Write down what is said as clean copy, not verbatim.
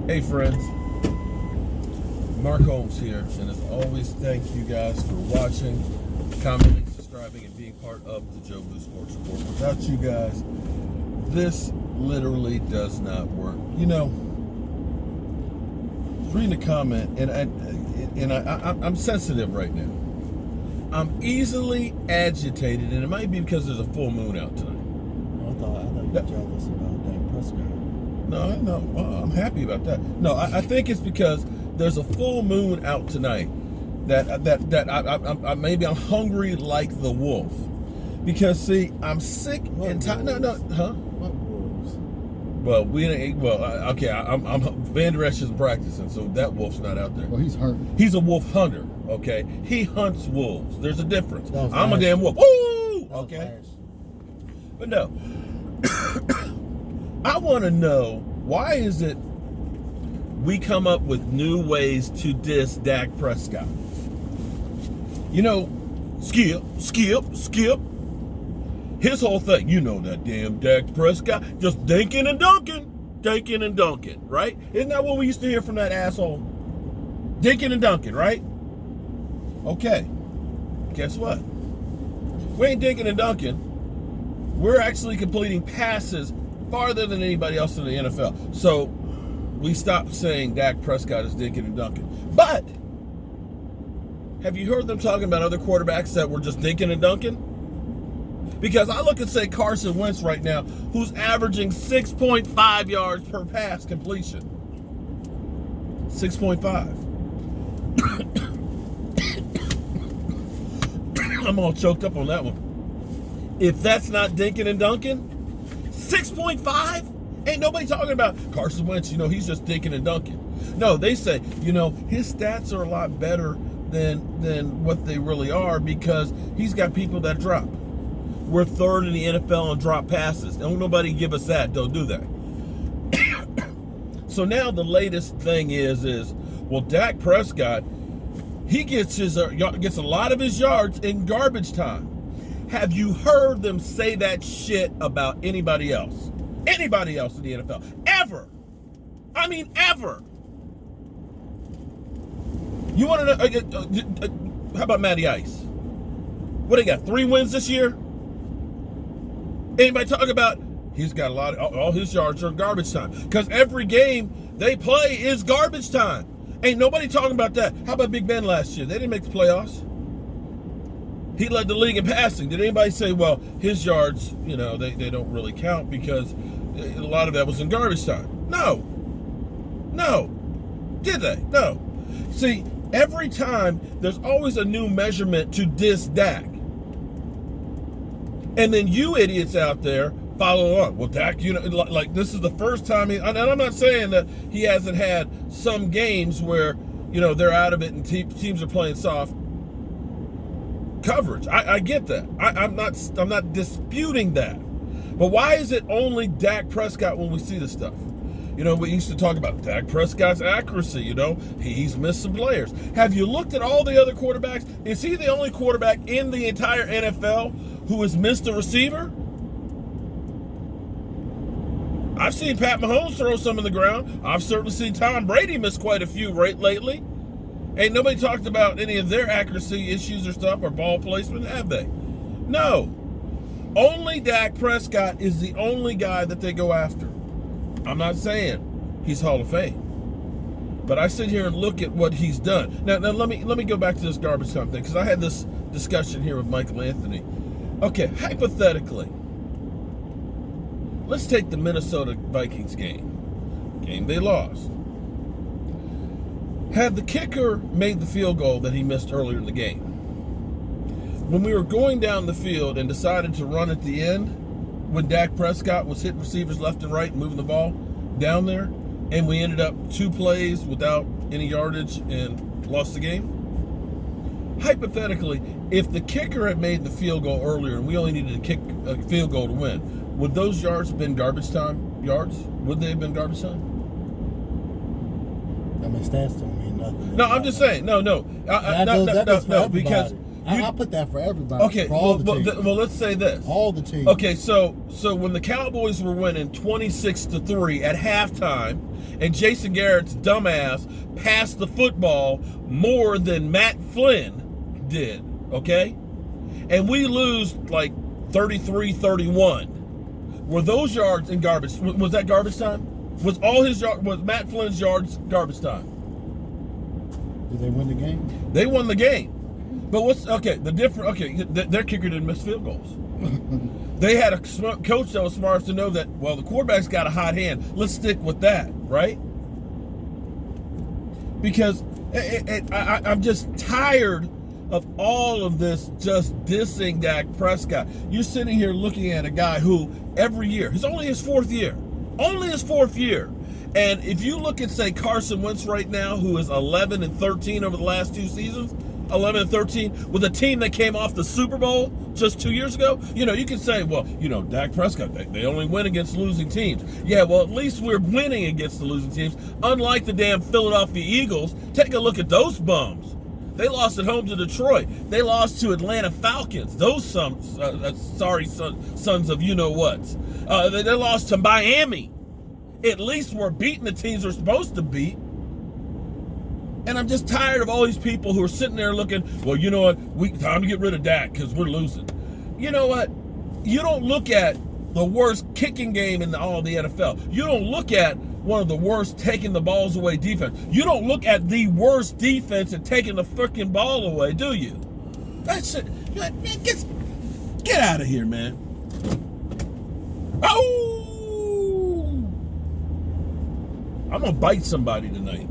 Hey friends, Mark Holmes here, and as always, thank you guys for watching, commenting, subscribing, and being part of the Joe Blue Sports Report. Without you guys, this literally does not work. You know, reading a comment, and I'm sensitive right now. I'm easily agitated, and it might be because there's a full moon out tonight. I thought you were jealous about Dak Prescott. No, I'm happy about that. No, I think it's because there's a full moon out tonight that I maybe I'm hungry like the wolf. Because see, I'm sick and tired. What wolves? Well, we ain't. Well, okay. I'm Van Der Esch isn't practicing, so that wolf's not out there. Well, he's hurt. He's a wolf hunter. Okay, he hunts wolves. There's a difference. I'm last a damn wolf. Woo! Okay, but no. I want to know, why is it we come up with new ways to diss Dak Prescott? You know, skip. His whole thing, you know that damn Dak Prescott, just dinking and dunking, right? Isn't that what we used to hear from that asshole? Dinking and dunking, right? Okay, guess what? We ain't dinking and dunking. We're actually completing passes farther than anybody else in the NFL. So we stopped saying Dak Prescott is dinking and dunking. But have you heard them talking about other quarterbacks that were just dinking and dunking? Because I look and say Carson Wentz right now, who's averaging 6.5 yards per pass completion. 6.5. I'm all choked up on that one. If that's not dinking and dunking, 6.5? Ain't nobody talking about Carson Wentz, he's just dinking and dunking. No, they say, his stats are a lot better than what they really are because he's got people that drop. We're third in the NFL on drop passes. Don't nobody give us that. Don't do that. So now the latest thing is well, Dak Prescott, he gets a lot of his yards in garbage time. Have you heard them say that shit about anybody else? Anybody else in the NFL? Ever. I mean, ever. You want to know, how about Matty Ice? What, he got 3 wins this year? Anybody talk about, he's got all his yards are in garbage time. Because every game they play is garbage time. Ain't nobody talking about that. How about Big Ben last year? They didn't make the playoffs. He led the league in passing. Did anybody say, well, his yards, they don't really count because a lot of that was in garbage time? No. Did they? No. See, every time there's always a new measurement to diss Dak. And then you idiots out there follow on. Well, Dak, like this is the first time, and I'm not saying that he hasn't had some games where, they're out of it and teams are playing soft coverage. I get that. I'm not disputing that. But why is it only Dak Prescott when we see this stuff? We used to talk about Dak Prescott's accuracy, he's missed some players. Have you looked at all the other quarterbacks? Is he the only quarterback in the entire NFL who has missed a receiver? I've seen Pat Mahomes throw some in the ground. I've certainly seen Tom Brady miss quite a few lately. Ain't nobody talked about any of their accuracy issues or stuff or ball placement, have they? No. Only Dak Prescott is the only guy that they go after. I'm not saying he's Hall of Fame, but I sit here and look at what he's done. Now let me go back to this garbage time thing because I had this discussion here with Michael Anthony. Okay, hypothetically, let's take the Minnesota Vikings game they lost. Had the kicker made the field goal that he missed earlier in the game, when we were going down the field and decided to run at the end, when Dak Prescott was hitting receivers left and right and moving the ball down there, and we ended up 2 plays without any yardage and lost the game? Hypothetically, if the kicker had made the field goal earlier and we only needed to kick a field goal to win, would those yards have been garbage time yards? Would they have been garbage time? I mean, stats don't mean nothing. No, I'm just saying. No, because I'll put that for everybody. Okay, for all the teams. well, let's say this. All the teams. Okay, so when the Cowboys were winning 26-3 at halftime, and Jason Garrett's dumbass passed the football more than Matt Flynn did, okay? And we lose like 33-31. Were those yards in garbage? Was that garbage time? Was Matt Flynn's yards garbage time? Did they win the game? They won the game. But their kicker didn't miss field goals. They had a coach that was smart enough to know that, well, the quarterback's got a hot hand. Let's stick with that, right? Because I'm just tired of all of this just dissing Dak Prescott. You're sitting here looking at a guy who every year, it's only his fourth year. Only his fourth year. And if you look at, say, Carson Wentz right now, who is 11-13 over the last two seasons, 11-13, with a team that came off the Super Bowl just 2 years ago, you can say, well, Dak Prescott, they only win against losing teams. Yeah, well, at least we're winning against the losing teams. Unlike the damn Philadelphia Eagles, take a look at those bums. They lost at home to Detroit. They lost to Atlanta Falcons. Those sons of you-know-whats. They lost to Miami. At least we're beating the teams we're supposed to beat. And I'm just tired of all these people who are sitting there looking, well, you know what? Time to get rid of Dak because we're losing. You know what? You don't look at the worst kicking game in all of the NFL. You don't look at one of the worst taking the balls away defense. You don't look at the worst defense at taking the freaking ball away, do you? That's it. Man, get out of here, man. Oh! I'm going to bite somebody tonight.